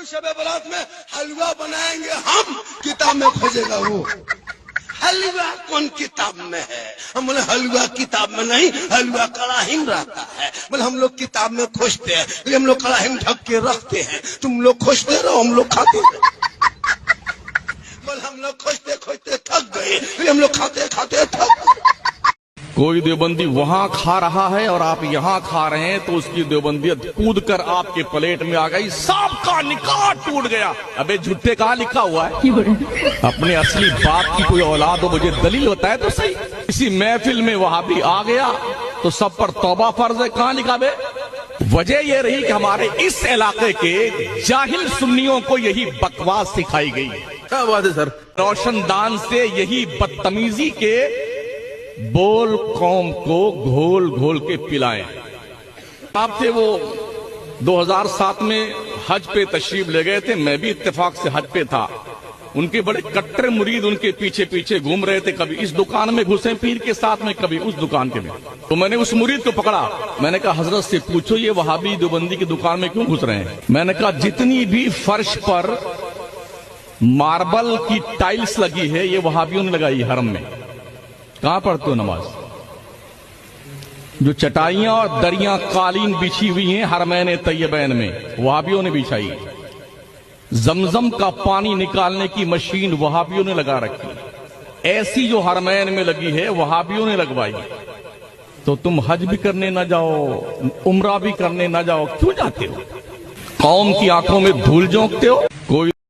शब बारात में हलवा बनाएंगे हम, किताब में खोजेगा वो। हलवा कौन किताब में है? हम बोले हलवा किताब में नहीं, हलवा कड़ाही में रहता है। बोले हम लोग किताब में खोजते हैं, लेकिन हम लोग कड़ाही में ढक के रखते हैं। तुम लोग खोजते रहो, हम लोग खाते रहो। बोले हम लोग खोजते खोजते थक गए, लेकिन हम लोग खाते खाते थक गए। कोई देवबंदी वहां खा रहा है और आप यहां खा रहे हैं, तो उसकी देवबंदियत कूद कर आपके प्लेट में आ गई, सबका निकाह टूट गया। अबे झूठे कहाँ लिखा हुआ है? अपने असली बाप की कोई औलाद हो, मुझे दलील बताए तो सही। इसी महफिल में वहाबी आ गया तो सब पर तौबा फर्ज है, कहाँ लिखा बे? वजह यह रही कि हमारे इस इलाके के जाहिल सुन्नियों को यही बकवास सिखाई गई। क्या बात है सर? रोशनदान से यही बदतमीजी के बोल कौम को घोल घोल के पिलाएं। आप थे वो 2007 में हज पे तशरीफ ले गए थे, मैं भी इत्तेफाक से हज पे था। उनके बड़े कट्टर मुरीद उनके पीछे पीछे घूम रहे थे, कभी इस दुकान में घुसे पीर के साथ में, कभी उस दुकान के में। तो मैंने उस मुरीद को पकड़ा, मैंने कहा हजरत से पूछो ये वहाबी देवबंदी की दुकान में क्यों घुस रहे हैं? मैंने कहा जितनी भी फर्श पर मार्बल की टाइल्स लगी है ये वहाबियों ने लगाई हरम में। कहां पढ़ते हो नमाज? जो चटाइयां और दरियां कालीन बिछी हुई हैं हरमैन तैयबैन में, वहाबियों ने बिछाई। जमजम का पानी निकालने की मशीन वहाबियों ने लगा रखी। ऐसी जो हरमैन में लगी है वहाबियों ने लगवाई। तो तुम हज भी करने ना जाओ, उम्रा भी करने ना जाओ, क्यों जाते हो? कौम की आंखों में धूल झोंकते हो।